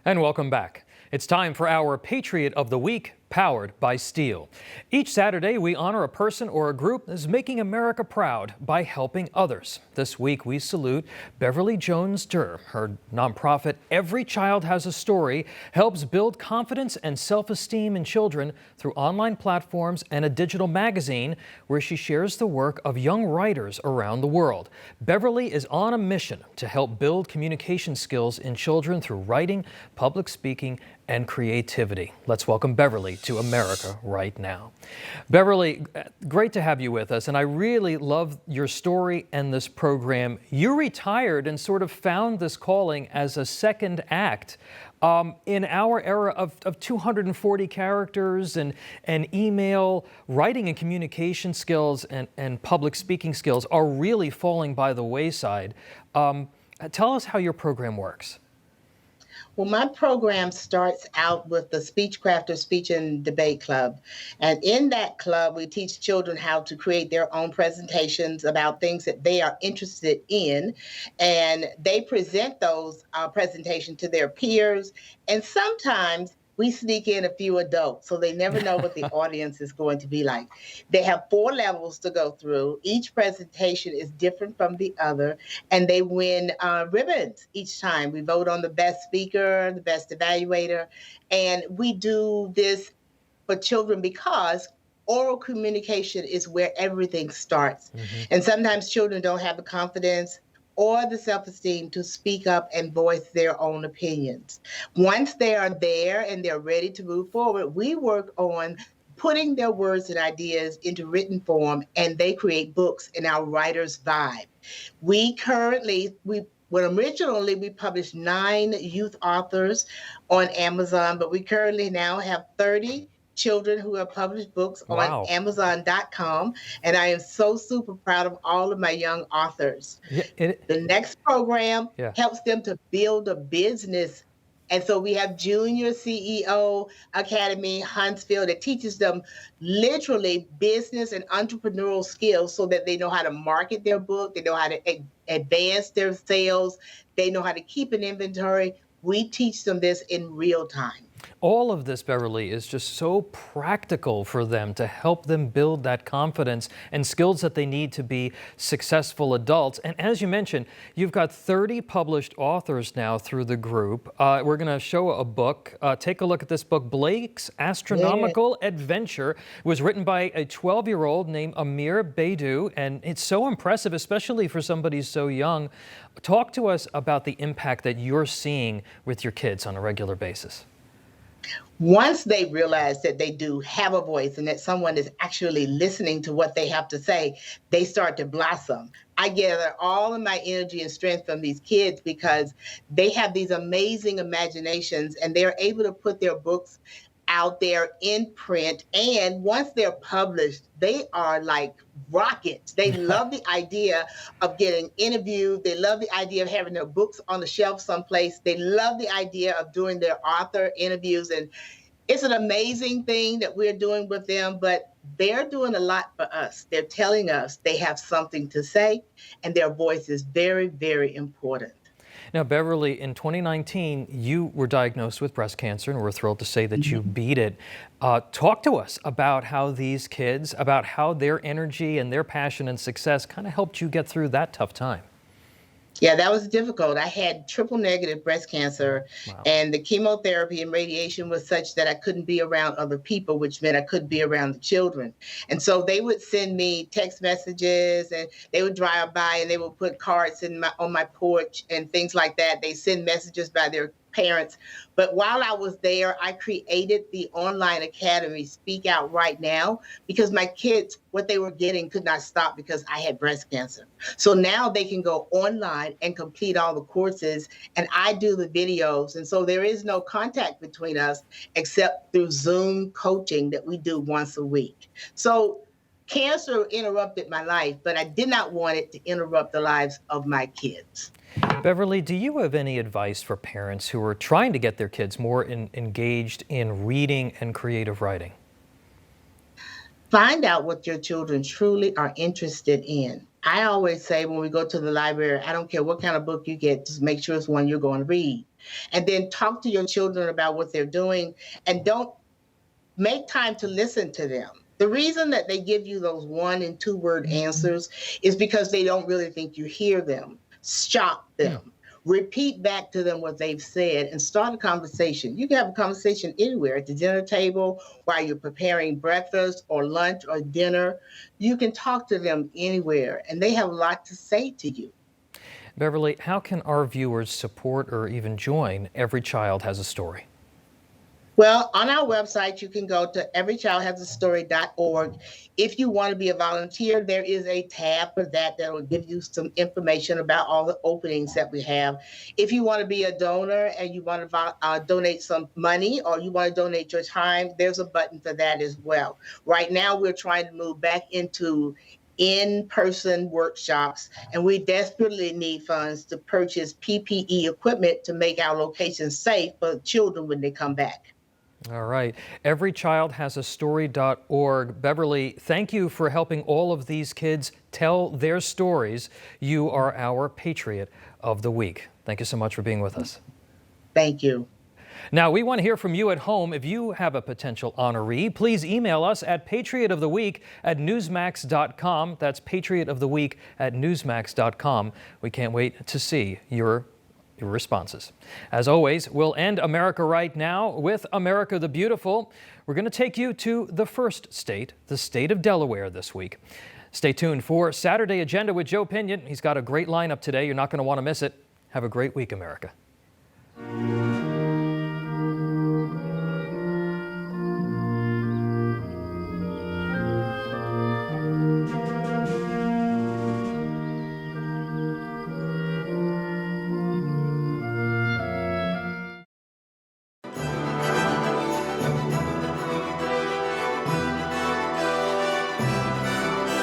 And welcome back. It's time for our Patriot of the Week, powered by Steel. Each Saturday, we honor a person or a group that is making America proud by helping others. This week, we salute Beverly Jones-Durr. Her nonprofit, Every Child Has a Story, helps build confidence and self-esteem in children through online platforms and a digital magazine where she shares the work of young writers around the world. Beverly is on a mission to help build communication skills in children through writing, public speaking, and creativity. Let's welcome Beverly to America Right Now. Beverly, great to have you with us, and I really love your story and this program. You retired and sort of found this calling as a second act. In our era of 240 characters and email, writing and communication skills and public speaking skills are really falling by the wayside. Tell us how your program works. Well, my program starts out with the Speech Crafter Speech and Debate Club. And in that club, we teach children how to create their own presentations about things that they are interested in. And they present those presentations to their peers. And sometimes we sneak in a few adults, so they never know what the audience is going to be like. They have 4 levels to go through. Each presentation is different from the other, and they win ribbons each time. We vote on the best speaker, the best evaluator, and we do this for children because oral communication is where everything starts. And sometimes children don't have the confidence or the self-esteem to speak up and voice their own opinions. Once they are there and they're ready to move forward, we work on putting their words and ideas into written form, and they create books in our Writer's Vibe. Originally we published 9 youth authors on Amazon, but we currently now have 30 children who have published books on Amazon.com, and I am so super proud of all of my young authors. The next program helps them to build a business. And so we have Junior CEO Academy Huntsville that teaches them literally business and entrepreneurial skills so that they know how to market their book, they know how to advance their sales, they know how to keep an inventory. We teach them this in real time. All of this, Beverly, is just so practical for them to help them build that confidence and skills that they need to be successful adults. And as you mentioned, you've got 30 published authors now through the group. We're going to show a book. Take a look at this book, Blake's Astronomical Adventure. It was written by a 12-year-old named Amir Baidu, and it's so impressive, especially for somebody so young. Talk to us about the impact that you're seeing with your kids on a regular basis. Once they realize that they do have a voice and that someone is actually listening to what they have to say, they start to blossom. I gather all of my energy and strength from these kids because they have these amazing imaginations and they're able to put their books out there in print. And once they're published, they are like rockets. They love the idea of getting interviewed. They love the idea of having their books on the shelf someplace. They love the idea of doing their author interviews. And it's an amazing thing that we're doing with them, but they're doing a lot for us. They're telling us they have something to say, and their voice is very, very important. Now, Beverly, in 2019, you were diagnosed with breast cancer, and we're thrilled to say that you beat it. Talk to us about how these kids, about how their energy and their passion and success kind of helped you get through that tough time. Yeah, that was difficult. I had triple negative breast cancer, and the chemotherapy and radiation was such that I couldn't be around other people, which meant I couldn't be around the children. And so they would send me text messages, and they would drive by and they would put cards on my porch and things like that. They send messages by their parents. But while I was there, I created the online academy, Speak Out Right Now, because my kids, what they were getting could not stop because I had breast cancer. So now they can go online and complete all the courses, and I do the videos. And so there is no contact between us except through Zoom coaching that we do once a week. So cancer interrupted my life, but I did not want it to interrupt the lives of my kids. Beverly, do you have any advice for parents who are trying to get their kids more engaged in reading and creative writing? Find out what your children truly are interested in. I always say when we go to the library, I don't care what kind of book you get, just make sure it's one you're going to read. And then talk to your children about what they're doing and don't make time to listen to them. The reason that they give you those 1 and 2 word answers is because they don't really think you hear them. Stop them. Repeat back to them what they've said and start a conversation. You can have a conversation anywhere at the dinner table, while you're preparing breakfast or lunch or dinner. You can talk to them anywhere, and they have a lot to say to you. Beverly, how can our viewers support or even join Every Child Has a Story? Well, on our website, you can go to everychildhasastory.org. If you want to be a volunteer, there is a tab for that will give you some information about all the openings that we have. If you want to be a donor and you want to donate some money or you want to donate your time, there's a button for that as well. Right now, we're trying to move back into in-person workshops, and we desperately need funds to purchase PPE equipment to make our locations safe for children when they come back. All right. Everychildhasastory.org. Beverly, thank you for helping all of these kids tell their stories. You are our Patriot of the Week. Thank you so much for being with us. Thank you. Now, we want to hear from you at home. If you have a potential honoree, please email us at patriotoftheweek@newsmax.com. That's patriotoftheweek@newsmax.com. We can't wait to see your responses. As always, we'll end America Right Now with America the Beautiful. We're going to take you to the first state, the state of Delaware, this week. Stay tuned for Saturday Agenda with Joe Pinion. He's got a great lineup today. You're not going to want to miss it. Have a great week, America.